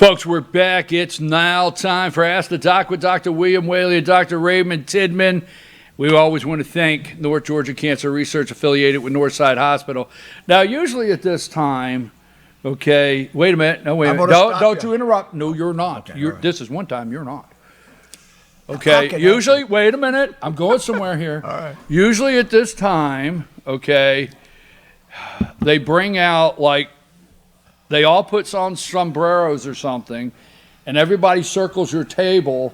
Folks, we're back. It's now time for Ask the Doc with Dr. William Whaley and Dr. Raymond Tidman. We always want to thank North Georgia Cancer Research affiliated with Northside Hospital. Now, usually at this time, okay, wait a minute. No, wait a minute. Don't you interrupt. No, you're not. Okay, right. This is one time you're not. Okay, usually, wait a minute. I'm going somewhere here. All right. Usually at this time, okay, they bring out they all put on sombreros or something, and everybody circles your table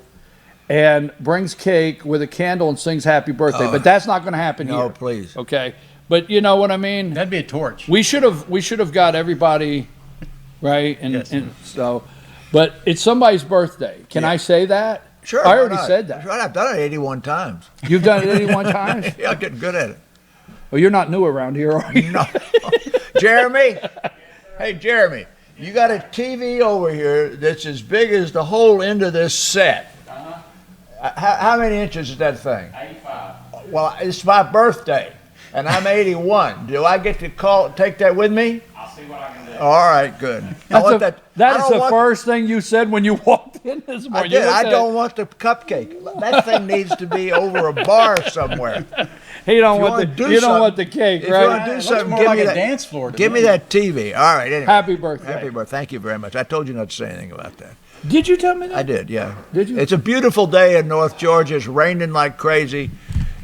and brings cake with a candle and sings happy birthday. But that's not going to happen here. No, please. Okay. But you know what I mean? That'd be a torch. We should have got everybody right, and, Yes. and so, but it's somebody's birthday. Can I say that? Sure. I already said that. Right, I've done it 81 times. You've done it 81 times? Yeah, I'm getting good at it. Well, you're not new around here, are you? No. Jeremy? Hey, Jeremy, you got a TV over here that's as big as the whole end of this set. How many inches is that thing? 85. Well, it's my birthday, and I'm 81. Do I get to take that with me? I'll see what I can do. All right, good. That is the first thing you said when you walked in this morning. I don't want the cupcake. That thing needs to be over a bar somewhere. You don't want the cake, If right? you want to do something, more give like me a that dance floor. Give me that TV. All right. Anyway. Happy birthday. Happy birthday. Thank you very much. I told you not to say anything about that. Did you tell me that? I did, yeah. Did you? It's a beautiful day in North Georgia. It's raining like crazy,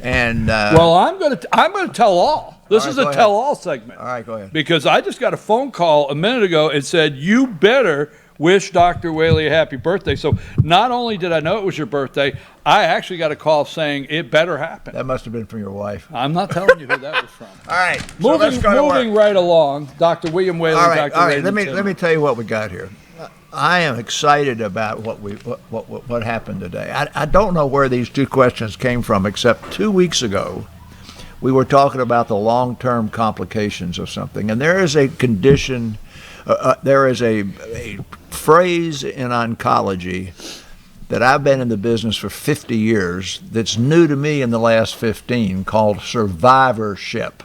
and Well, I'm gonna tell all. This is a tell all segment. all right, go ahead. Because I just got a phone call a minute ago and said you better wish Dr. Whaley a happy birthday. So not only did I know it was your birthday, I actually got a call saying it better happen. That must have been from your wife. I'm not telling you who that was from. All right, so let's go to work. Moving right along, Dr. William Whaley, All right, Dr. all right. Raymond Let me tell you what we got here. I am excited about what happened today. I don't know where these two questions came from, except 2 weeks ago we were talking about the long-term complications of something, and there is a condition, there is a phrase in oncology that I've been in the business for 50 years that's new to me in the last 15, called survivorship.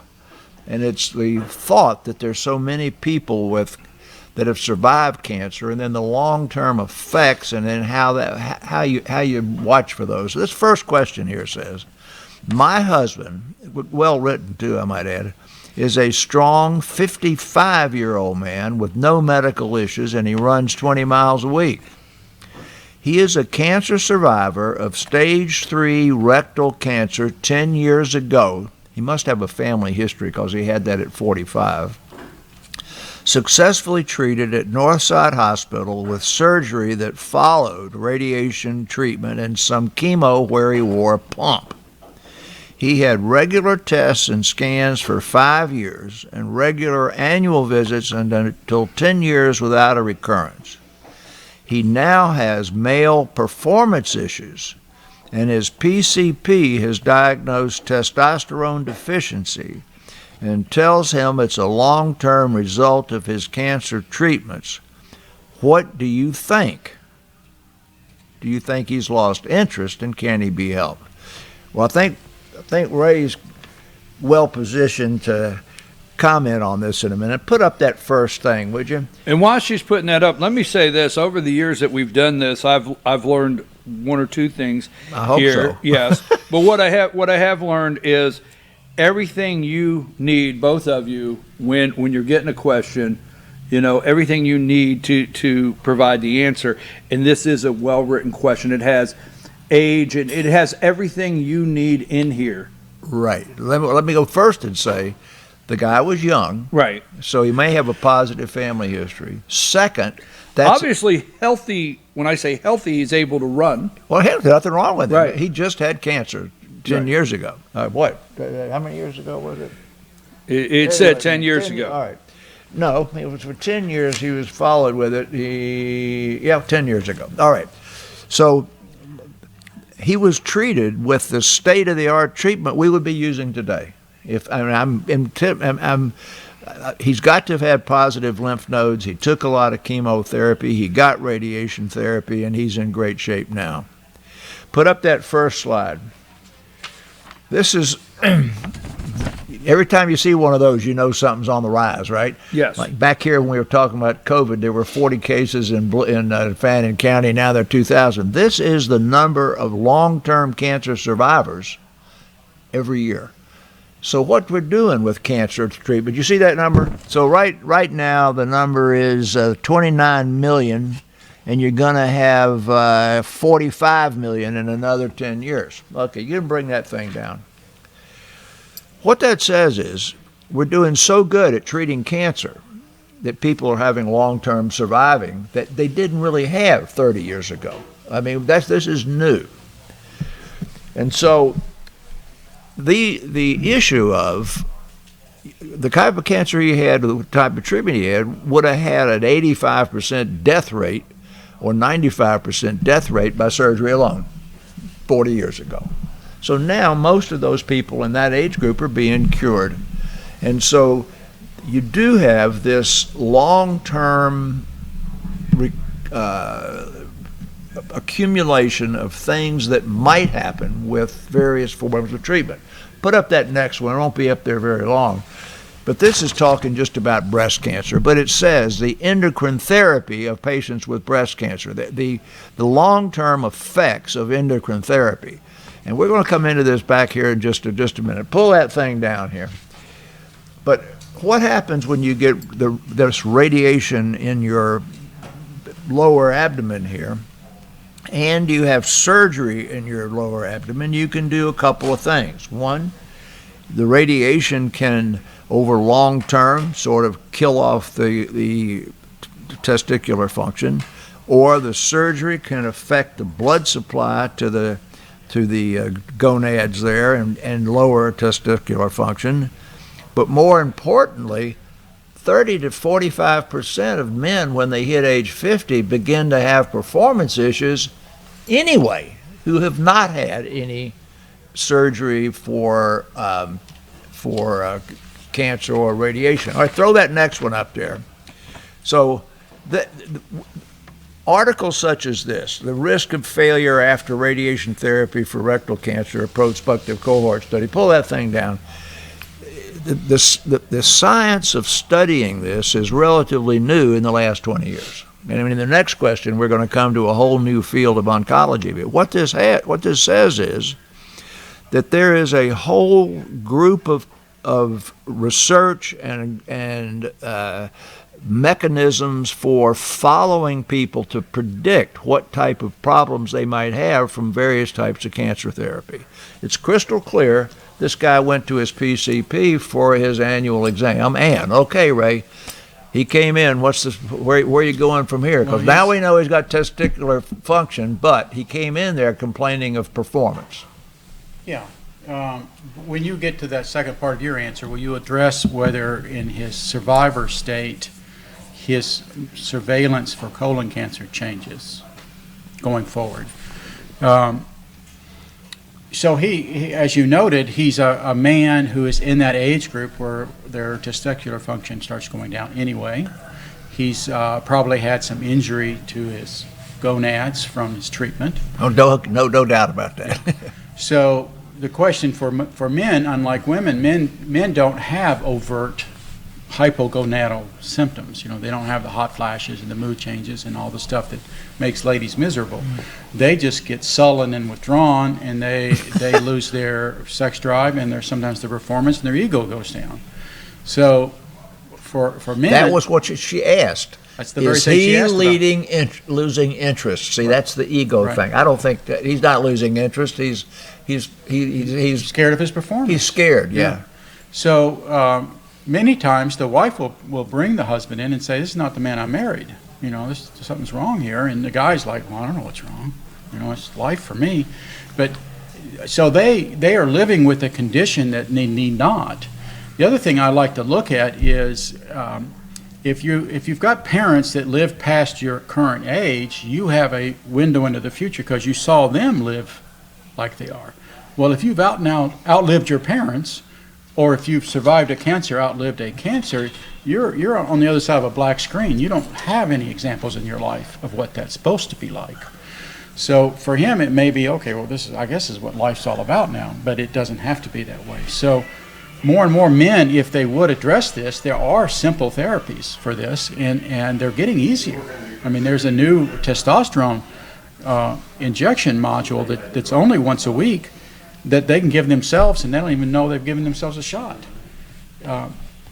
And it's the thought that there's so many people that have survived cancer, and then the long-term effects, and then how you watch for those. So this first question here says, my husband, well written too, I might add, is a strong 55-year-old man with no medical issues, and he runs 20 miles a week. He is a cancer survivor of stage 3 rectal cancer 10 years ago. He must have a family history because he had that at 45. Successfully treated at Northside Hospital with surgery that followed radiation treatment and some chemo where he wore a pump. He had regular tests and scans for 5 years and regular annual visits until 10 years without a recurrence. He now has male performance issues, and his PCP has diagnosed testosterone deficiency and tells him it's a long-term result of his cancer treatments. What do you think? Do you think he's lost interest, and can he be helped? Well, I think Ray's well positioned to comment on this in a minute. Put up that first thing, would you? And while she's putting that up, let me say this. Over the years that we've done this, I've learned one or two things I hope here. so. Yes. But what I have learned is everything you need, both of you, when you're getting a question, everything you need to provide the answer. And this is a well-written question. It has age, and it has everything you need in here. Right. Let me go first and say the guy was young. Right. So he may have a positive family history. Second, that's obviously healthy. When I say healthy, he's able to run. Well, there's nothing wrong with him. Right. He just had cancer 10 years ago. What? How many years ago was it? It said 10 years ago. All right. No, it was for 10 years he was followed with it. 10 years ago. All right. So he was treated with the state-of-the-art treatment we would be using today. He's got to have had positive lymph nodes. He took a lot of chemotherapy. He got radiation therapy, and he's in great shape now. Put up that first slide. This is every time you see one of those, you know something's on the rise, right? Yes. Like back here when we were talking about COVID, there were 40 cases in Fannin County. Now there are 2,000. This is the number of long-term cancer survivors every year. So what we're doing with cancer treatment, you see that number? So right now the number is 29 million, and you're going to have 45 million in another 10 years. Okay, you can bring that thing down. What that says is we're doing so good at treating cancer that people are having long-term surviving that they didn't really have 30 years ago. I mean, this is new. And so the issue of the type of cancer he had, the type of treatment he had, would have had an 85% death rate or 95% death rate by surgery alone 40 years ago. So now most of those people in that age group are being cured. And so you do have this long-term accumulation of things that might happen with various forms of treatment. Put up that next one. It won't be up there very long. But this is talking just about breast cancer. But it says the endocrine therapy of patients with breast cancer, the long-term effects of endocrine therapy. And we're going to come into this back here in just a minute. Pull that thing down here. But what happens when you get this radiation in your lower abdomen here, and you have surgery in your lower abdomen? You can do a couple of things. One, the radiation can, over long term, sort of kill off the testicular function, or the surgery can affect the blood supply to the gonads there and lower testicular function. But more importantly, 30 to 45% of men, when they hit age 50, begin to have performance issues anyway, who have not had any surgery for cancer or radiation. All right, throw that next one up there. So the articles such as this, the risk of failure after radiation therapy for rectal cancer, a prospective cohort study, pull that thing down. The science of studying this is relatively new in the last 20 years. And I mean, in the next question, we're going to come to a whole new field of oncology. But what this says is that there is a whole group of research and mechanisms for following people to predict what type of problems they might have from various types of cancer therapy. It's crystal clear. This guy went to his PCP for his annual exam. And okay, Ray, he came in. Where are you going from here? Because now we know he's got testicular function, but he came in there complaining of performance. Yeah. When you get to that second part of your answer, will you address whether in his survivor state his surveillance for colon cancer changes going forward? So he, as you noted, he's a man who is in that age group where their testicular function starts going down anyway. He's probably had some injury to his gonads from his treatment. Oh, no doubt about that. So the question for men, unlike women, men don't have overt hypogonadal symptoms. You know, they don't have the hot flashes and the mood changes and all the stuff that makes ladies miserable. They just get sullen and withdrawn, and they lose their sex drive, and sometimes their performance and their ego goes down. So for men, that was what she asked. That's the very thing she asked about. Is he losing interest? See, that's the ego thing. I don't think that he's not losing interest. He's scared of his performance. He's scared. Yeah. So many times the wife will bring the husband in and say, "This is not the man I married. You know, something's wrong here." And the guy's like, "Well, I don't know what's wrong. You know, it's life for me." But so they are living with a condition that they need not. The other thing I like to look at is if you've got parents that live past your current age, you have a window into the future because you saw them live like they are. Well, if you've outlived your parents, or if you've survived a cancer, outlived a cancer, you're on the other side of a black screen. You don't have any examples in your life of what that's supposed to be like. So for him, it may be, okay, well, I guess is what life's all about now, but it doesn't have to be that way. So more and more men, if they would address this, there are simple therapies for this, and they're getting easier. I mean, there's a new testosterone injection module that's only once a week that they can give themselves, and they don't even know they've given themselves a shot.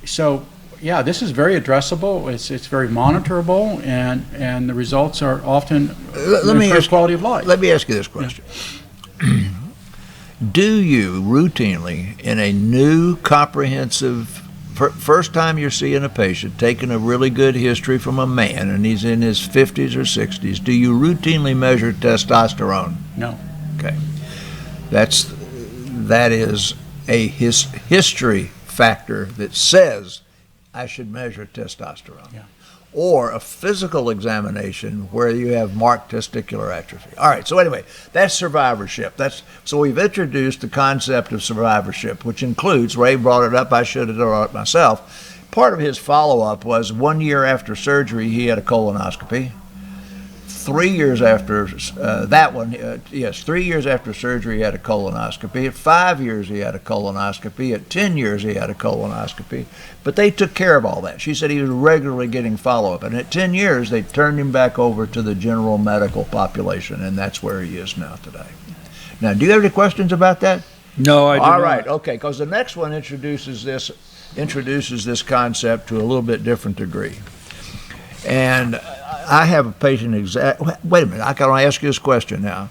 So, yeah, this is very addressable. It's very monitorable, and the results are often improved quality of life. Let me ask you this question. Yeah. Do you routinely, in a new comprehensive, first time you're seeing a patient, taking a really good history from a man, and he's in his 50s or 60s, do you routinely measure testosterone? No. Okay. That is a history factor that says I should measure testosterone. Yeah. Or a physical examination where you have marked testicular atrophy. All right, so anyway, that's survivorship. So we've introduced the concept of survivorship, which includes, Ray brought it up, I should have brought it myself. Part of his follow-up was 1 year after surgery, he had a colonoscopy. 3 years after 3 years after surgery, he had a colonoscopy. At 5 years, he had a colonoscopy. At 10 years, he had a colonoscopy. But they took care of all that. She said he was regularly getting follow-up. And at 10 years, they turned him back over to the general medical population, and that's where he is now today. Now, do you have any questions about that? No, I do not. All right, okay, because the next one introduces this concept to a little bit different degree. And I have a patient wait a minute, I can ask you this question now.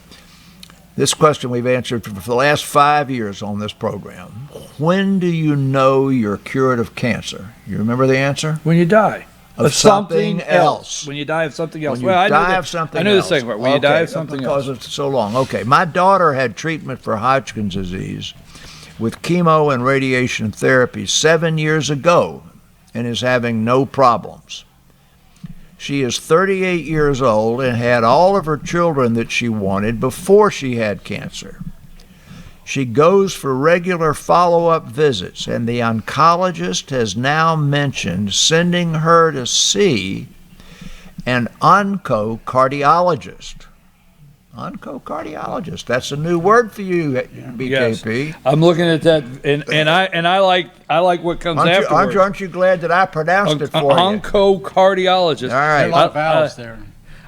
This question we've answered for the last 5 years on this program. When do you know you're cured of cancer? You remember the answer? When you die. Of something else. When you die of something else. When you die of something else. I knew the second part. When you die of something else. Because it's so long. Okay, my daughter had treatment for Hodgkin's disease with chemo and radiation therapy 7 years ago and is having no problems. She is 38 years old and had all of her children that she wanted before she had cancer. She goes for regular follow-up visits, and the oncologist has now mentioned sending her to see an oncocardiologist. Oncocardiologist. That's a new word for you, BKP. Yes. I'm looking at that, and I like what comes afterwards. Aren't you glad that I pronounced it for you? Oncocardiologist. All right. A lot of vowels there.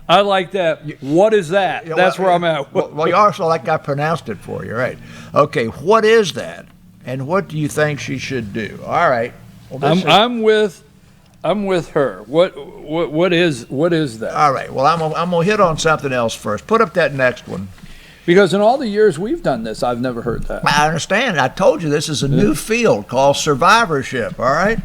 I like that. What is that? That's where I'm at. Well, you also like I pronounced it for you, right? Okay, what is that, and what do you think she should do? All right. Well, I'm with her. What is that? All right. Well, I'm gonna hit on something else first. Put up that next one. Because in all the years we've done this, I've never heard that. I understand. I told you this is a new field called survivorship. All right.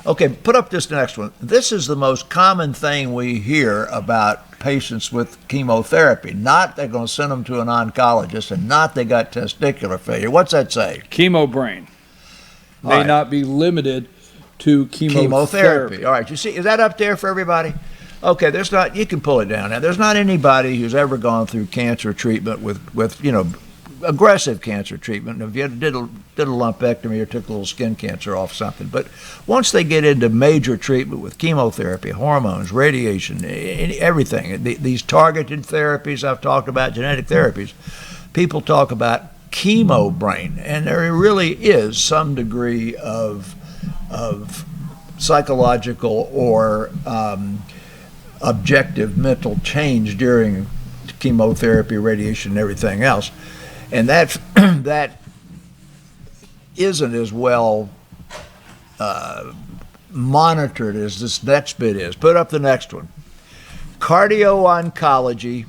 Okay. Put up this next one. This is the most common thing we hear about patients with chemotherapy. Not they're going to send them to an oncologist, and not they got testicular failure. What's that say? Chemo brain may not be limited to chemotherapy. All right, you see, is that up there for everybody? Okay, you can pull it down now. There's not anybody who's ever gone through cancer treatment with aggressive cancer treatment. If you did a lumpectomy or took a little skin cancer off something, but once they get into major treatment with chemotherapy, hormones, radiation, everything, these targeted therapies I've talked about, genetic therapies, people talk about chemo brain, and there really is some degree of psychological or objective mental change during chemotherapy, radiation, and everything else. And that isn't as well monitored as this next bit is. Put up the next one. Cardio-oncology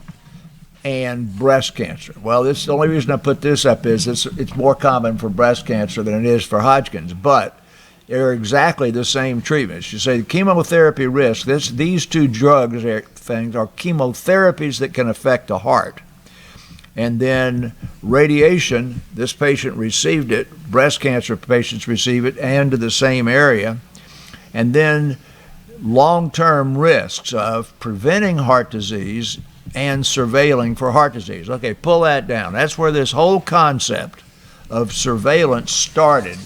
and breast cancer. Well, this the only reason I put this up is it's more common for breast cancer than it is for Hodgkin's, but they're exactly the same treatments. You say chemotherapy risk. These two drugs are chemotherapies that can affect the heart. And then radiation, this patient received it, breast cancer patients receive it, and to the same area. And then long-term risks of preventing heart disease and surveilling for heart disease. Okay, pull that down. That's where this whole concept of surveillance started,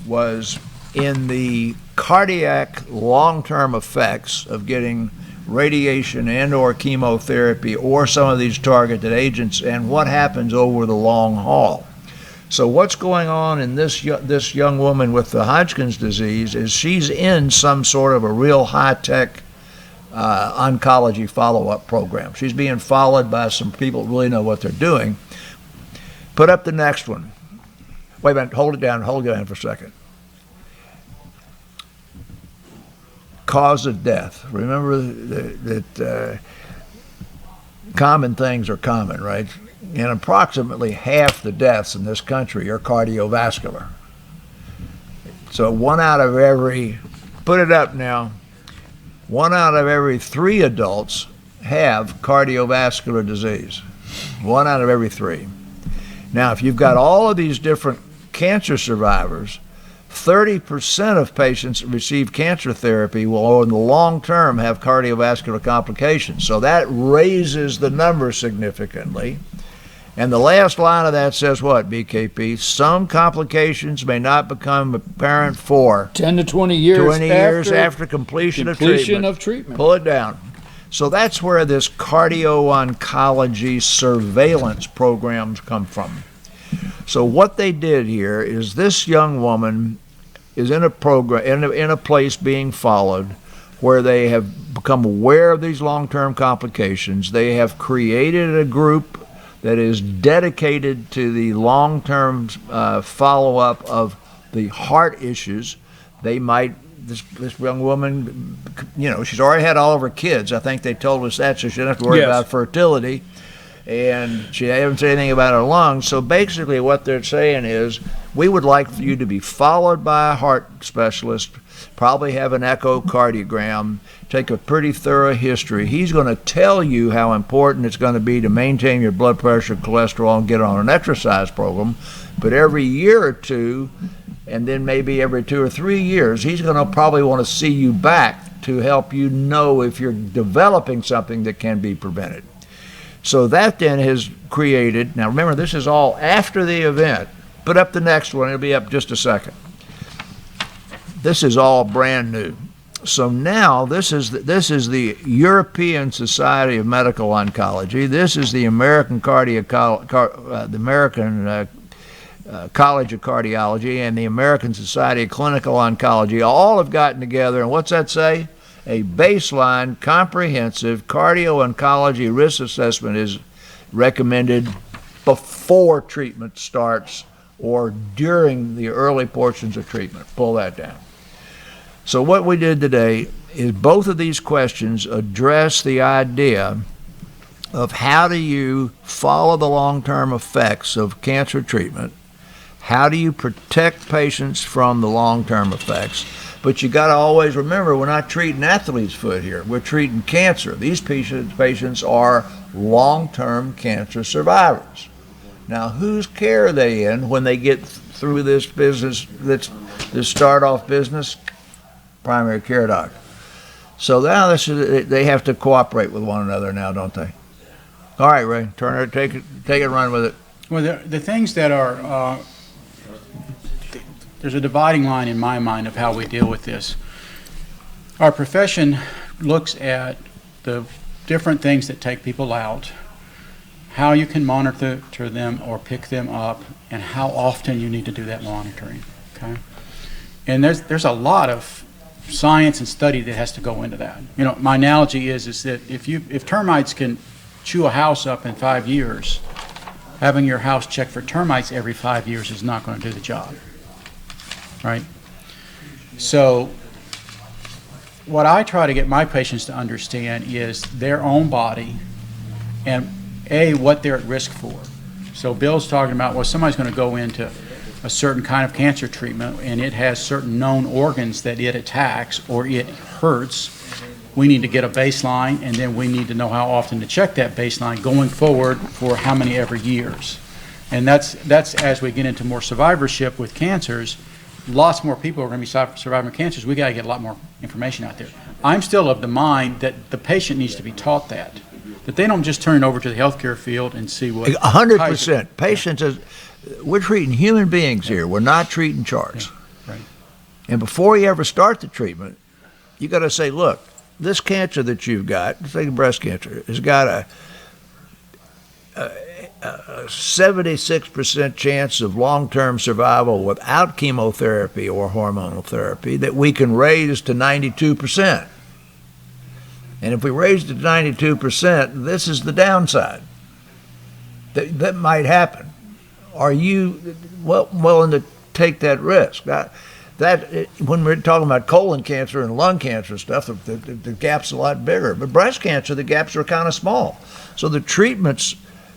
was in the cardiac long-term effects of getting radiation and or chemotherapy or some of these targeted agents, and what happens over the long haul. So what's going on in this young woman with the Hodgkin's disease is she's in some sort of a real high-tech oncology follow-up program. She's being followed by some people who really know what they're doing. Put up the next one. Wait a minute, hold it down for a second. Cause of death. Remember that common things are common, right? And approximately half the deaths in this country are cardiovascular. So one out of every 3 adults have cardiovascular disease. 1 out of every 3. Now, if you've got all of these different cancer survivors, 30% of patients that receive cancer therapy will, in the long term, have cardiovascular complications. So that raises the number significantly. And the last line of that says what, BKP? Some complications may not become apparent for 10 to 20 years, after completion of treatment. Pull it down. So that's where this cardio-oncology surveillance programs come from. So what they did here is this young woman is in a program, in a place being followed where they have become aware of these long-term complications. They have created a group that is dedicated to the long-term follow-up of the heart issues. This young woman, she's already had all of her kids. I think they told us that, so she doesn't have to worry about fertility. And she hasn't said anything about her lungs. So basically what they're saying is, we would like for you to be followed by a heart specialist, probably have an echocardiogram, take a pretty thorough history. He's going to tell you how important it's going to be to maintain your blood pressure, cholesterol, and get on an exercise program. But every year or two, and then maybe every 2 or 3 years, he's going to probably want to see you back to help you know if you're developing something that can be prevented. So that then has created, now remember, this is all after the event. Put up the next one, it'll be up just a second. This is all brand new. So now this is the European Society of Medical Oncology. This is the American College of Cardiology and the American Society of Clinical Oncology. All have gotten together, and what's that say? A baseline comprehensive cardio-oncology risk assessment is recommended before treatment starts or during the early portions of treatment. Pull that down. So what we did today is both of these questions address the idea of how do you follow the long-term effects of cancer treatment, how do you protect patients from the long-term effects. But you got to always remember, we're not treating athlete's foot here. We're treating cancer. These patients are long-term cancer survivors. Now, whose care are they in when they get through this business, this start-off business? Primary care doctor. So now they have to cooperate with one another now, don't they? All right, Ray, take it and run with it. Well, the things that are there's a dividing line in my mind of how we deal with this. Our profession looks at the different things that take people out, how you can monitor them or pick them up, and how often you need to do that monitoring. Okay, and there's a lot of science and study that has to go into that. My analogy is that if termites can chew a house up in 5 years, having your house checked for termites every 5 years is not going to do the job. Right? So what I try to get my patients to understand is their own body and what they're at risk for. So Bill's talking about, well, somebody's going to go into a certain kind of cancer treatment and it has certain known organs that it attacks or it hurts. We need to get a baseline, and then we need to know how often to check that baseline going forward for how many every years. And that's as we get into more survivorship with cancers, lots more people are going to be surviving cancers. We got to get a lot more information out there. I'm still of the mind that the patient needs to be taught that they don't just turn it over to the healthcare field and see what. 100%. Patients, we're treating human beings here. We're not treating charts. Yeah, right. And before you ever start the treatment, you got to say, look, this cancer that you've got, say breast cancer, has got 76% chance of long-term survival without chemotherapy or hormonal therapy that we can raise to 92%. And if we raise it to 92%, this is the downside. That might happen. Are you willing to take that risk? When we're talking about colon cancer and lung cancer stuff, the gap's a lot bigger. But breast cancer, the gaps are kind of small. So the treatments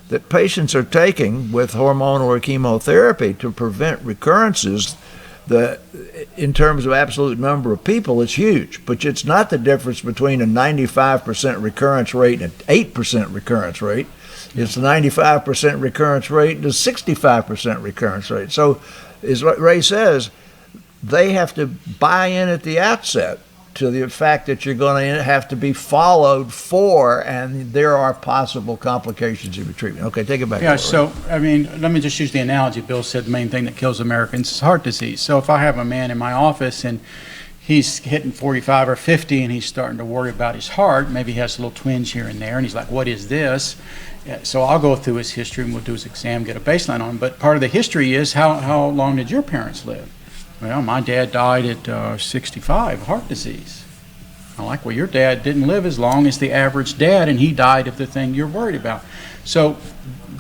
that patients are taking with hormonal or chemotherapy to prevent recurrences, in terms of absolute number of people, it's huge. But it's not the difference between a 95% recurrence rate and an 8% recurrence rate. It's a 95% recurrence rate and a 65% recurrence rate. So, as Ray says, they have to buy in at the outset to the fact that you're going to have to be followed for, and there are possible complications of your treatment. Okay, take it back. Yeah, so, I mean, let me just use the analogy. Bill said the main thing that kills Americans is heart disease. So if I have a man in my office and he's hitting 45 or 50 and he's starting to worry about his heart, maybe he has a little twinge here and there, and he's like, what is this? So I'll go through his history and we'll do his exam, get a baseline on him. But part of the history is how long did your parents live? Well, my dad died at 65 of heart disease. I'm like, well, your dad didn't live as long as the average dad, and he died of the thing you're worried about. So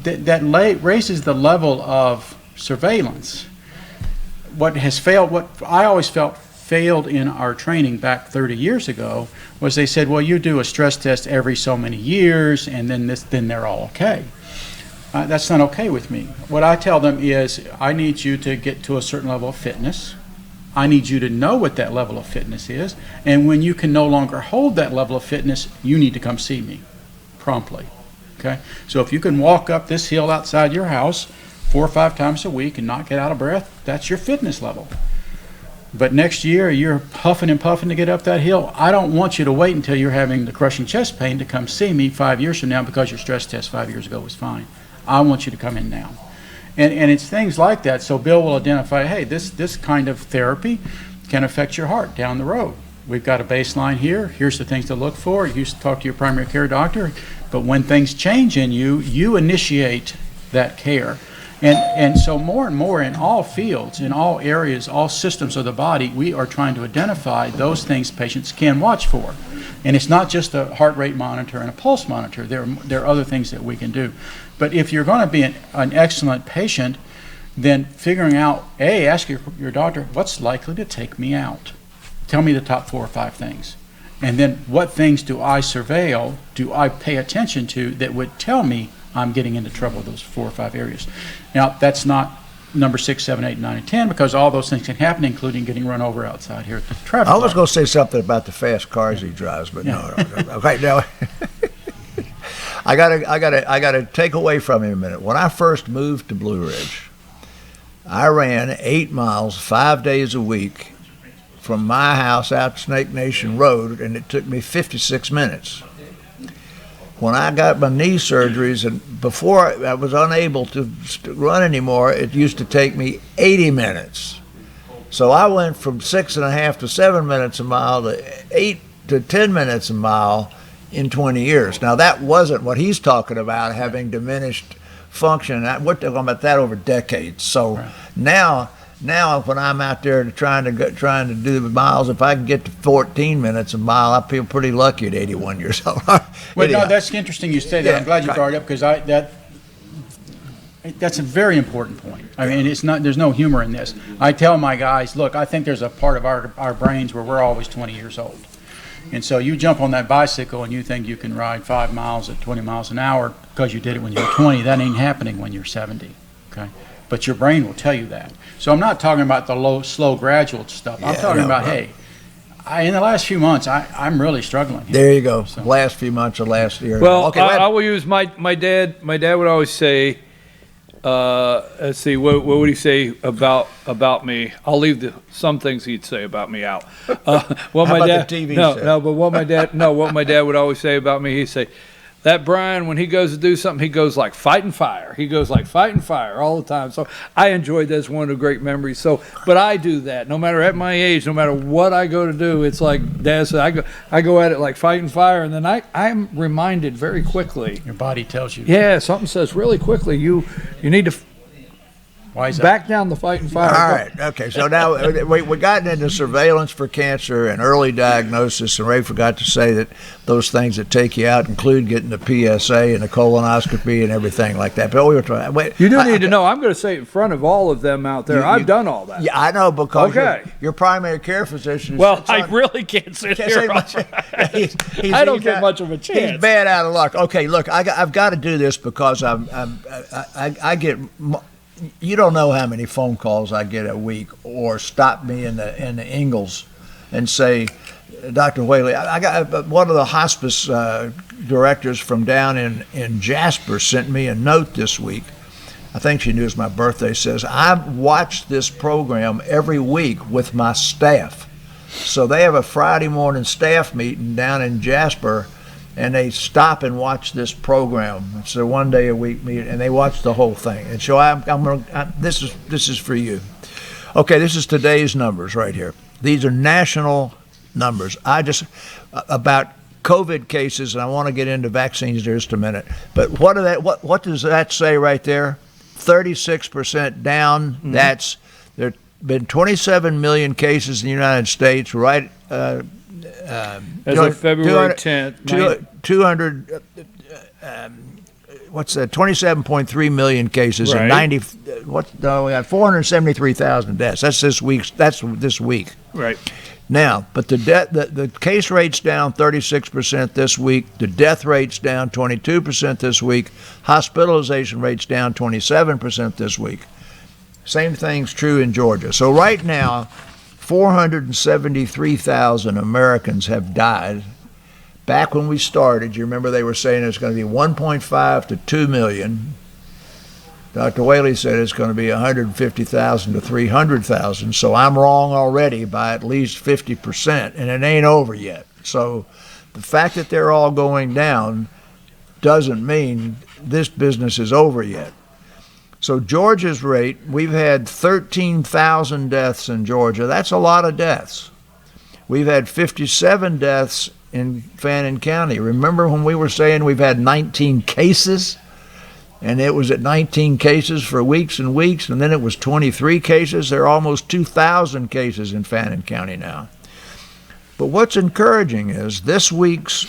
that raises the level of surveillance. What I always felt failed in our training back 30 years ago was they said, well, you do a stress test every so many years, and then they're all okay. That's not okay with me. What I tell them is, I need you to get to a certain level of fitness. I need you to know what that level of fitness is. And when you can no longer hold that level of fitness, you need to come see me promptly. Okay? So if you can walk up this hill outside your house 4 or 5 times a week and not get out of breath, that's your fitness level. But next year, you're huffing and puffing to get up that hill. I don't want you to wait until you're having the crushing chest pain to come see me 5 years from now because your stress test 5 years ago was fine. I want you to come in now. And it's things like that. So Bill will identify, hey, this kind of therapy can affect your heart down the road. We've got a baseline here. Here's the things to look for. You talk to your primary care doctor. But when things change in you, you initiate that care. And so more and more in all fields, in all areas, all systems of the body, we are trying to identify those things patients can watch for. And it's not just a heart rate monitor and a pulse monitor. There are other things that we can do. But if you're going to be an excellent patient, then figuring out, ask your doctor, what's likely to take me out? Tell me the top 4 or 5 things. And then what things do I surveil, do I pay attention to that would tell me I'm getting into trouble with those 4 or 5 areas. Now, that's not number 6, 7, 8, 9, and 10, because all those things can happen, including getting run over outside here at the traffic light. I was going to say something about the fast cars he drives, but no. Okay, now I gotta take away from him a minute. When I first moved to Blue Ridge, I ran 8 miles 5 days a week from my house out to Snake Nation Road, and it took me 56 minutes. When I got my knee surgeries, and before I was unable to run anymore, it used to take me 80 minutes. So I went from 6.5 to 7 minutes a mile to 8 to 10 minutes a mile in 20 years. Now, that wasn't what he's talking about, having diminished function. We're talking about that over decades. So right. Now, when I'm out there trying to do the miles, if I can get to 14 minutes a mile, I feel pretty lucky at 81 years old. Well, no, that's interesting you say that. Yeah, I'm glad you brought it up, because that's a very important point. I mean, there's no humor in this. I tell my guys, look, I think there's a part of our brains where we're always 20 years old. And so you jump on that bicycle and you think you can ride 5 miles at 20 miles an hour because you did it when you were 20. That ain't happening when you're 70. Okay? But your brain will tell you that. So I'm not talking about the slow, gradual stuff. I'm talking about, right. In the last few months, I'm really struggling here. There you go. So. Last few months or last year. Well, okay, I will use my dad. My dad would always say, let's see, what would he say about me? I'll leave some things he'd say about me out. What my dad would always say about me, he'd say, that Brian, when he goes to do something, he goes like fighting fire. He goes like fighting fire all the time. So I enjoyed that. It's one of the great memories. So, but I do that no matter at my age, no matter what I go to do. It's like Dad said, I go at it like fighting fire, and then I'm reminded very quickly. Your body tells you. Yeah, something says really quickly, you need to Why is that? back down the fighting fire. All right. Okay. So now we gotten into surveillance for cancer and early diagnosis, and Ray forgot to say that those things that take you out include getting the PSA and the colonoscopy and everything like that. But we were trying. You do need to know. I'm going to say it in front of all of them out there. I've done all that. Yeah, I know, because Okay. your primary care physician. Well, I really can't sit Can't here. say much. I don't get much of a chance. He's bad out of luck. Okay, look, I've got to do this because I get. You don't know how many phone calls I get a week, or stop me in the Ingalls and say, Dr. Whaley, I got one of the hospice directors from down in Jasper sent me a note this week. I think she knew it was my birthday. Says, I watch this program every week with my staff. So they have a Friday morning staff meeting down in Jasper, and they stop and watch this program. It's a one day a week meeting, and they watch the whole thing. And so this is for you. Okay, this is today's numbers right here. These are national numbers. About COVID cases, and I want to get into vaccines in just a minute. But what does that say right there? 36% down. Mm-hmm. There have been 27 million cases in the United States, right? As of February 10th. 27.3 million cases, right. And we had 473,000 deaths. That's this week. Right. Now, but the case rate's down 36% this week. The death rate's down 22% this week. Hospitalization rate's down 27% this week. Same thing's true in Georgia. So right now, 473,000 Americans have died. Back when we started, you remember they were saying it's going to be 1.5 to 2 million. Dr. Whaley said it's going to be 150,000 to 300,000. So I'm wrong already by at least 50%, and it ain't over yet. So the fact that they're all going down doesn't mean this business is over yet. So Georgia's rate, we've had 13,000 deaths in Georgia. That's a lot of deaths. We've had 57 deaths in Fannin County. Remember when we were saying we've had 19 cases? And it was at 19 cases for weeks and weeks, and then it was 23 cases. There are almost 2,000 cases in Fannin County now. But what's encouraging is this week's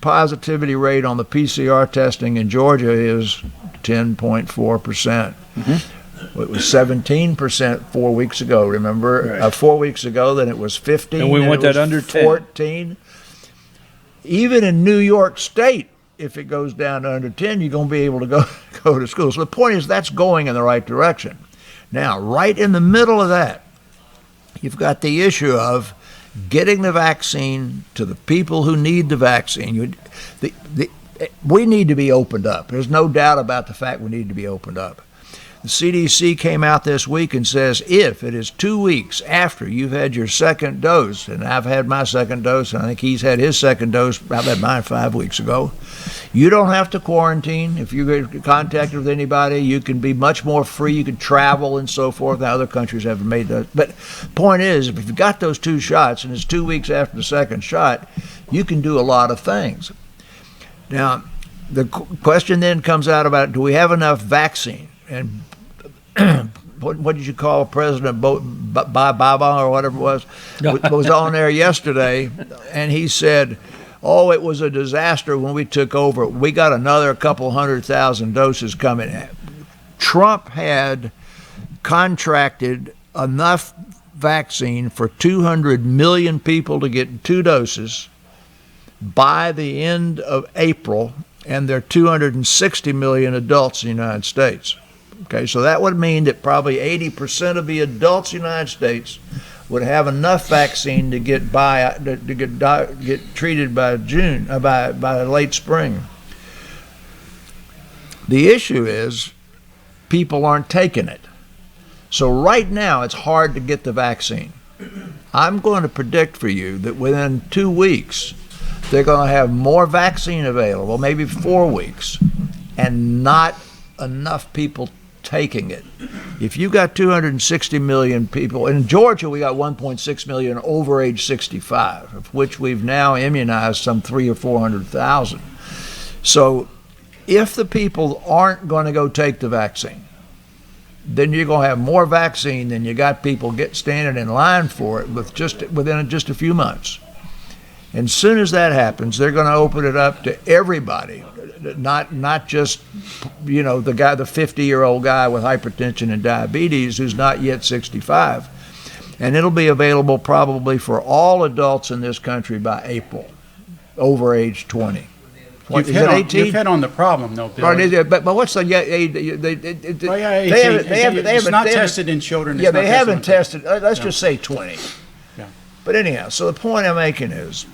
positivity rate on the PCR testing in Georgia is 10.4%. Mm-hmm. It was 17% 4 weeks ago, remember? Right. 4 weeks ago, then it was 15. And we went that under 14. Even in New York State, if it goes down to under 10, you're going to be able to go to school. So the point is that's going in the right direction. Now, right in the middle of that, you've got the issue of getting the vaccine to the people who need the vaccine. We need to be opened up. There's no doubt about the fact we need to be opened up. The CDC came out this week and says if it is 2 weeks after you've had your second dose, and I've had my second dose, and I think he's had his second dose, I've had mine 5 weeks ago, you don't have to quarantine. If you get contacted with anybody, you can be much more free. You can travel and so forth. Now, other countries haven't made that. But point is, if you've got those 2 shots and it's 2 weeks after the second shot, you can do a lot of things. Now, the question then comes out about, do we have enough vaccine? And what did you call President Baba or whatever it was on there yesterday, and he said, oh, it was a disaster when we took over. We got another couple 100,000 doses coming. Trump had contracted enough vaccine for 200 million people to get 2 doses by the end of April, and there are 260 million adults in the United States. Okay, so that would mean that probably 80% of the adults in the United States would have enough vaccine to get treated by June, by late spring. The issue is people aren't taking it. So right now it's hard to get the vaccine. I'm going to predict for you that within 2 weeks they're going to have more vaccine available, maybe 4 weeks, and not enough people taking it. If you got 260 million people, in Georgia we got 1.6 million over age 65, of which we've now immunized some 300,000 or 400,000. So if the people aren't going to go take the vaccine, then you're going to have more vaccine than you got people standing in line for it within just a few months. And as soon as that happens, they're going to open it up to everybody, not just, the 50-year-old guy with hypertension and diabetes who's not yet 65. And it'll be available probably for all adults in this country by April, over age 20. You've hit on the problem, though, Bill. Right, but what's the it's not tested in children. Yeah, they haven't tested. Let's just say 20. Yeah. But anyhow, so the point I'm making is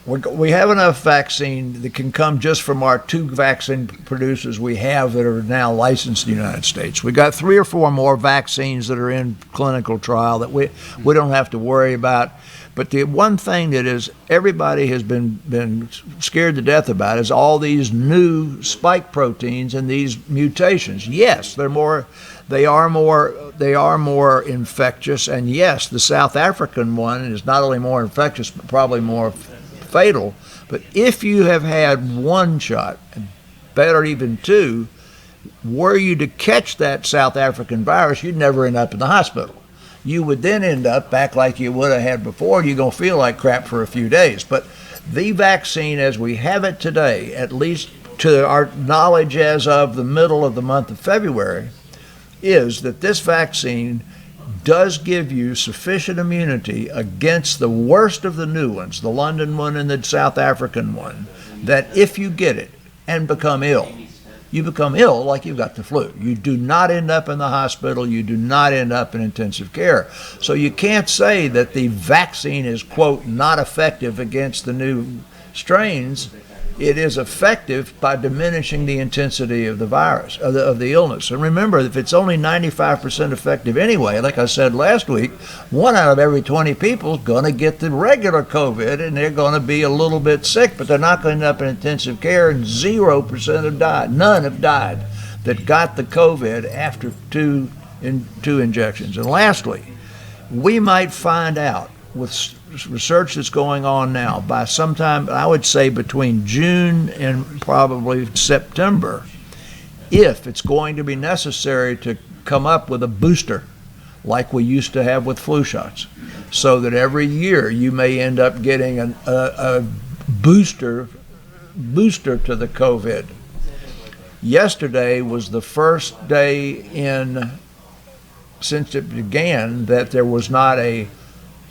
we have enough vaccine that can come just from our 2 vaccine producers we have that are now licensed in the United States. We got 3 or 4 more vaccines that are in clinical trial that we don't have to worry about. But the one thing that is everybody has been scared to death about is all these new spike proteins and these mutations. Yes, they are more infectious, and yes, the South African one is not only more infectious but probably more fatal. But if you have had 1 shot, better even 2, were you to catch that South African virus, you'd never end up in the hospital. You would then end up back like you would have had before. You're going to feel like crap for a few days. But the vaccine as we have it today, at least to our knowledge as of the middle of the month of February, is that this vaccine does give you sufficient immunity against the worst of the new ones, the London one and the South African one, that if you get it and become ill, you become ill like you've got the flu. You do not end up in the hospital. You do not end up in intensive care. So you can't say that the vaccine is, quote, not effective against the new strains. It is effective by diminishing the intensity of the virus, of the illness. And remember, if it's only 95% effective anyway, like I said last week, 1 out of every 20 people is going to get the regular COVID, and they're going to be a little bit sick, but they're not going to end up in intensive care, and 0% have died. None have died that got the COVID after two injections. And lastly, we might find out with research that's going on now by sometime, I would say between June and probably September, if it's going to be necessary to come up with a booster like we used to have with flu shots, so that every year you may end up getting a booster to the COVID. Yesterday was the first day since it began that there was not a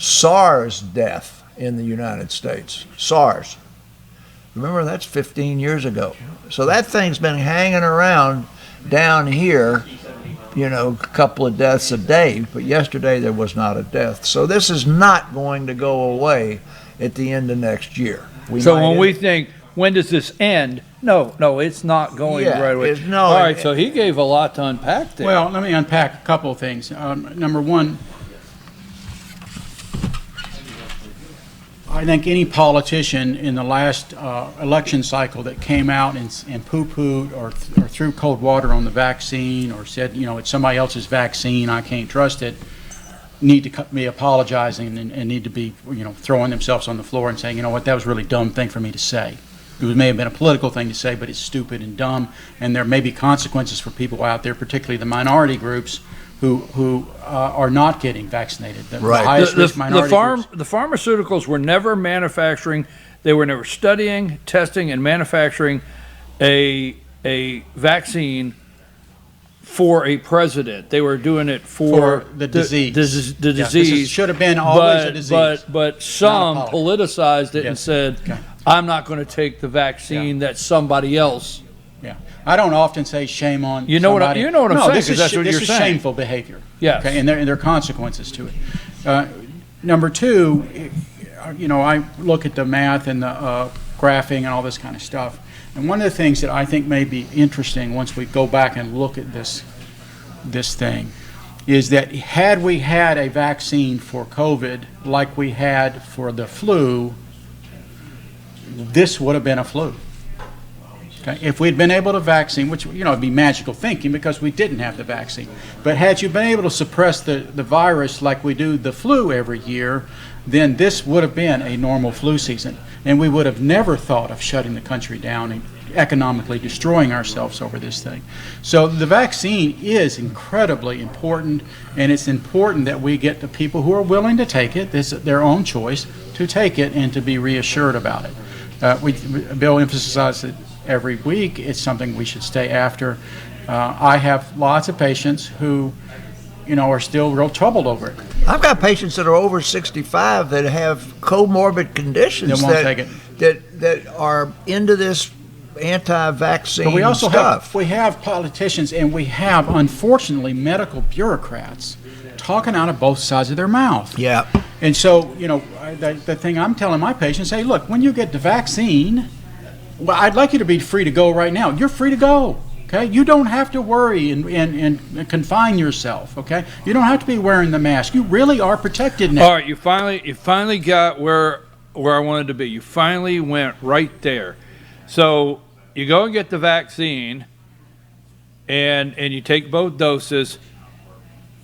SARS death in the United States. SARS. Remember, that's 15 years ago. So that thing's been hanging around down here, a couple of deaths a day, but yesterday there was not a death. So this is not going to go away at the end of next year. So when we think, when does this end? No, it's not going right away. All right, so he gave a lot to unpack there. Well, let me unpack a couple of things. Number one, I think any politician in the last election cycle that came out and poo-pooed or threw cold water on the vaccine or said, it's somebody else's vaccine, I can't trust it, need to be apologizing and need to be, throwing themselves on the floor and saying, that was a really dumb thing for me to say. It may have been a political thing to say, but it's stupid and dumb, and there may be consequences for people out there, particularly the minority groups who are not getting vaccinated. The highest risk minority groups. The pharmaceuticals were never manufacturing, they were never studying, testing, and manufacturing a vaccine for a president. They were doing it for the disease. The disease. This should have been always a disease. But some politicized it and said, I'm not going to take the vaccine that somebody else. Yeah, I don't often say shame on somebody. You know what I'm saying? This is, that's what this you're is saying. Shameful behavior. Yes. Okay, and there are consequences to it. Number two, I look at the math and the graphing and all this kind of stuff. And one of the things that I think may be interesting once we go back and look at this thing is that had we had a vaccine for COVID like we had for the flu this would have been a flu. Okay? If we'd been able to vaccine, which, it'd be magical thinking because we didn't have the vaccine. But had you been able to suppress the virus like we do the flu every year, then this would have been a normal flu season. And we would have never thought of shutting the country down and economically destroying ourselves over this thing. So the vaccine is incredibly important, and it's important that we get the people who are willing to take it, this is their own choice, to take it and to be reassured about it. Bill emphasizes it every week. It's something we should stay after. I have lots of patients who, are still real troubled over it. I've got patients that are over 65 that have comorbid conditions They won't take it. that are into this anti-vaccine But we also stuff. have politicians, and we have, unfortunately, medical bureaucrats talking out of both sides of their mouth. Yeah. And so, the thing I'm telling my patients, hey, look, when you get the vaccine, well, I'd like you to be free to go right now. You're free to go. Okay, you don't have to worry and confine yourself. Okay, you don't have to be wearing the mask. You really are protected now. All right, you finally got where I wanted to be. You finally went right there. So you go and get the vaccine, and you take both doses.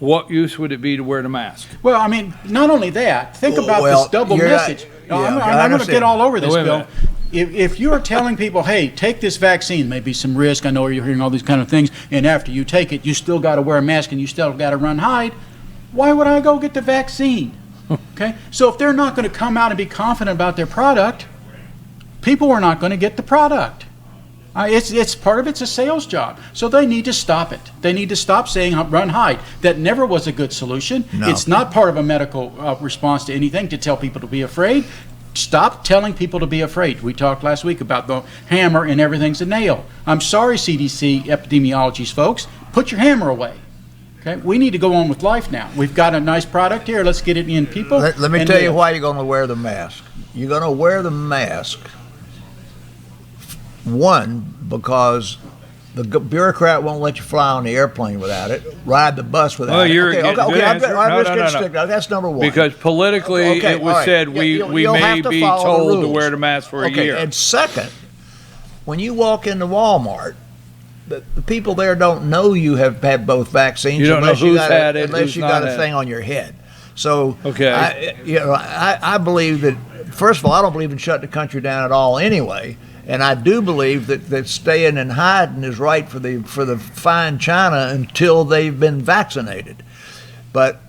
What use would it be to wear the mask? Well, I mean, not only that. Think about Well, this double you're message. right. Yeah, I'm I going to understand. get all over this, Wait a Bill. minute. If you are telling people, hey, take this vaccine, maybe some risk, I know you're hearing all these kind of things, and after you take it, you still got to wear a mask and you still got to run hide, why would I go get the vaccine? Okay? So if they're not going to come out and be confident about their product, people are not going to get the product. It's part of it's a sales job. So they need to stop it. They need to stop saying run hide. That never was a good solution. No. It's not part of a medical response to anything to tell people to be afraid. Stop telling people to be afraid. We talked last week about the hammer and everything's a nail. I'm sorry, CDC epidemiologists, folks. Put your hammer away. Okay? We need to go on with life now. We've got a nice product here. Let's get it in people. Let me and tell you live. why you're going to wear the mask. You're going to wear the mask, one, because the bureaucrat won't let you fly on the airplane without it, ride the bus without it. You're getting good answer. No. That's number one. Because politically, Okay, it was all right. said Yeah, we you'll may have to be follow the told to rules. wear the mask for a year. And second, when you walk into Walmart, the people there don't know you have had both vaccines. You don't know unless who's got had it, unless who's you not got a had thing on your head. So, Okay. I believe that, first of all, I don't believe in shutting the country down at all anyway. And I do believe that staying and hiding is right for the fine china until they've been vaccinated. But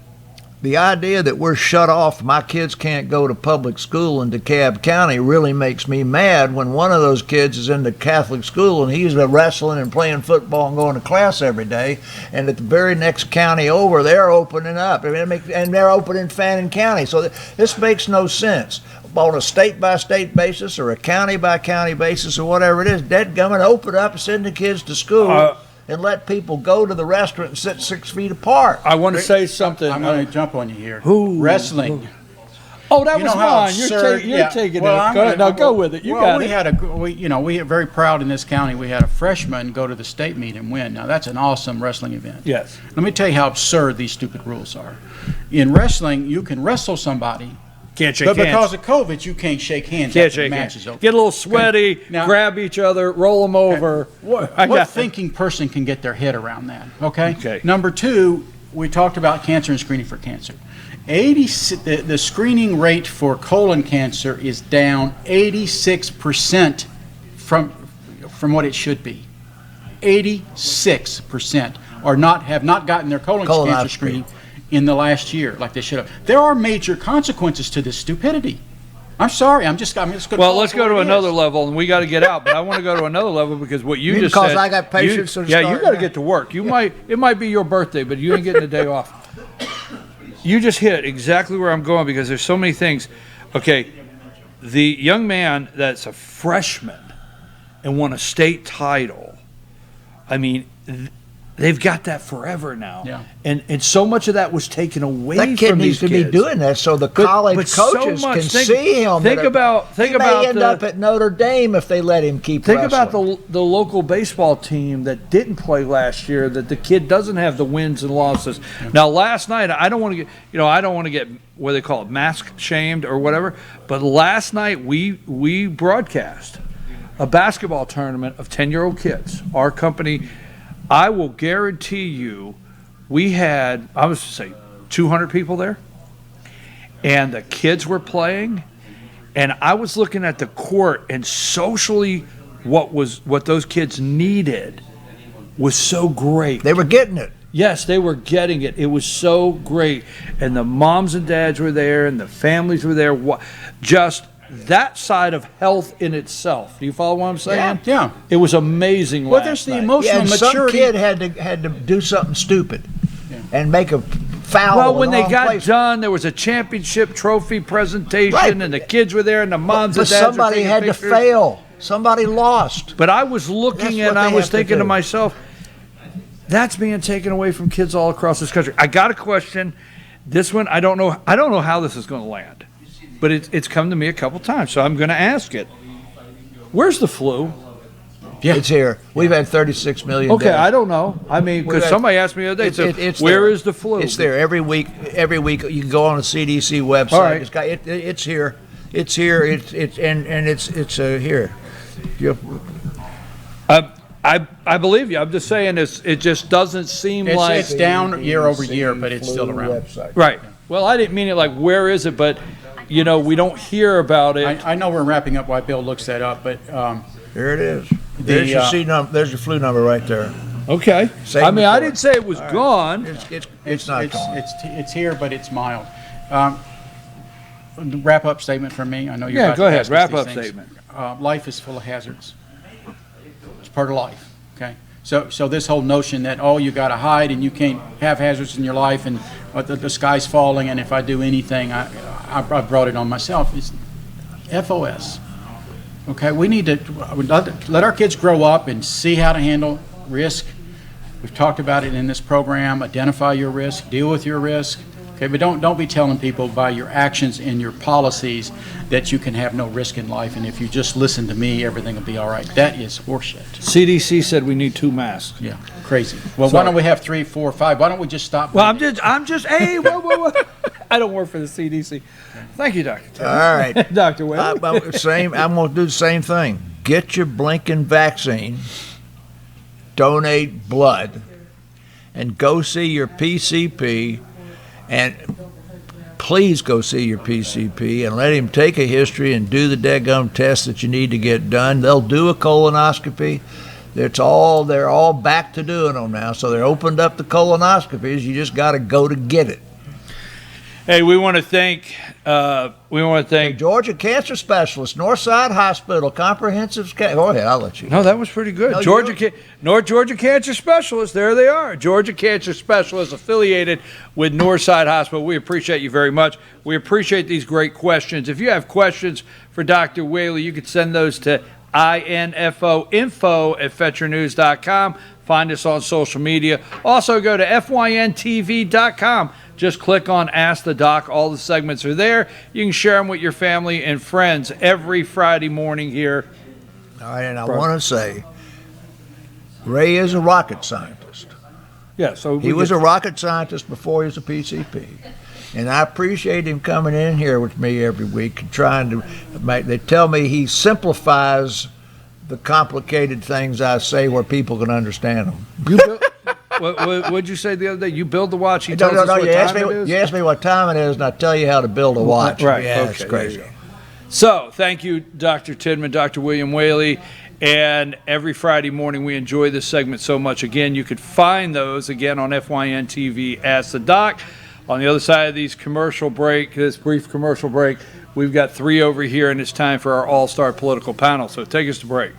the idea that we're shut off, my kids can't go to public school in DeKalb County, really makes me mad when one of those kids is in the Catholic school and he's wrestling and playing football and going to class every day, and at the very next county over, they're opening up. And they're opening Fannin County. So this makes no sense. On a state-by-state basis or a county-by-county basis or whatever it is, dadgummit, open up and send the kids to school and let people go to the restaurant and sit 6 feet apart. I want to say something. I'm going to jump on you here. Who? Wrestling. Oh, that You was know how mine. absurd- You're yeah. taking Well, it. I'm Go ahead. gonna- Now go with it. You got it. We are very proud in this county. We had a freshman go to the state meet and win. Now that's an awesome wrestling event. Yes. Let me tell you how absurd these stupid rules are. In wrestling, you can wrestle somebody, Can't shake but hands. because of COVID, you can't shake hands. Can't after the shake match hands. is over. Get a little sweaty, Okay. Now- grab each other, roll them over. What thinking person can get their head around that? Okay. Okay. Number two, we talked about cancer and screening for cancer. The screening rate for colon cancer is down 86% from what it should be. 86% have not gotten their colon cancer Colonoscopy. screening in the last year like they should have. There are major consequences to this stupidity. I'm sorry. I'm just going to. Well, let's go to another level, and we got to get out. But I want to go to another level because what you just Because said. I got patients that Yeah, you start got to now. get to work. It might be your birthday, but you ain't getting a day off. You just hit exactly where I'm going because there's so many things. Okay, the young man that's a freshman and won a state title. I mean, they've got that forever now. Yeah. And so much of that was taken away That kid from needs these to be kids. doing that so the college so coaches much. can Think- see him. think that about- think he may about end the- up at Notre Dame if they let him keep Think wrestling. about the local baseball team that didn't play last year, that the kid doesn't have the wins and losses. Now, last night, I don't want to get what they call it, mask shamed or whatever, but last night we broadcast a basketball tournament of 10-year-old kids. Our company, I will guarantee you, we had, I was to say, 200 people there, and the kids were playing, and I was looking at the court, and socially what those kids needed was so great. They were getting it. Yes, they were getting it. It was so great. And the moms and dads were there, and the families were there. Just that side of health in itself. Do you follow what I'm saying? Yeah. It was amazing Well, last there's the night. emotional Yeah, and some maturity. kid had to do something stupid and make a foul. Well, in when the they wrong got place. done, there was a championship trophy presentation, Right. and the kids were there, and the moms But and dads were somebody taking had to pictures. fail. Somebody lost. But I was looking That's and what I they was have to thinking to do. myself, that's being taken away from kids all across this country. I got a question. This one, I don't know how this is going to land, but it's come to me a couple times, so I'm going to ask it. Where's the flu? Yeah. It's here. We've had 36 million Okay, deaths. I don't know. I mean, because Well, somebody asked me the other day, It's where there. is the flu? It's there every week. Every week you can go on the CDC website. All right. It's here. It's here. It's here. I believe you. I'm just saying it just doesn't seem like It's down year over year, but it's still around. Website. right. Well, I didn't mean it like where is it, but we don't hear about it. I know we're wrapping up while Bill looks that up, but There it is. There's your there's your flu number right there. Okay. Same I mean, I before. didn't say it was gone. It's not gone. it's here, but it's mild. Wrap up statement from me. I know you're Yeah, about go to ahead. ask us Wrap these up things. statement. Life is full of hazards. It's part of life. Okay. So this whole notion that you got to hide and you can't have hazards in your life and the sky's falling and if I do anything I brought it on myself. It's FOS. Okay, we need to let our kids grow up and see how to handle risk. We've talked about it in this program. Identify your risk, deal with your risk. Okay, but don't be telling people by your actions and your policies that you can have no risk in life, and if you just listen to me, everything will be all right. That is horseshit. CDC said we need 2 masks. Yeah, crazy. Well, Sorry. why don't we have 3, 4, 5? Why don't we just stop? Well, I'm just. Hey, whoa. I don't work for the CDC. Thank you, Doctor. All right. Dr. Whaley. I'm going to do the same thing. Get your blinking vaccine, donate blood, and go see your PCP. And please go see your PCP and let him take a history and do the daggum test that you need to get done. They'll do a colonoscopy. They're all back to doing them now. So they're opened up the colonoscopies. You just got to go to get it. Hey, we want to thank Georgia Cancer Specialist, Northside Hospital, Comprehensive Care. Go ahead, I'll let you. No, that was pretty good. No, North Georgia Cancer Specialists. There they are. Georgia Cancer Specialists affiliated with Northside Hospital. We appreciate you very much. We appreciate these great questions. If you have questions for Dr. Whaley, you can send those to info@FetchYourNews.com. Find us on social media. Also go to FYNTV.com. Just click on Ask the Doc. All the segments are there. You can share them with your family and friends every Friday morning here. All right, and I want to say, Ray is a rocket scientist. Yeah, so He was a rocket scientist before he was a PCP. And I appreciate him coming in here with me every week and trying to they tell me he simplifies the complicated things I say where people can understand them. What'd you say the other day? You build the watch. He No, tells us what you ask time me, it is? you ask me what time it is, and I tell you how to build a watch. Right. Yeah, Okay, it's there crazy. you go. So, thank you, Dr. Tidman, Dr. William Whaley. And every Friday morning, we enjoy this segment so much. Again, you could find those, again, on FYN TV, Ask the Doc. On the other side of this brief commercial break, we've got 3 over here, and it's time for our all-star political panel. So take us to break.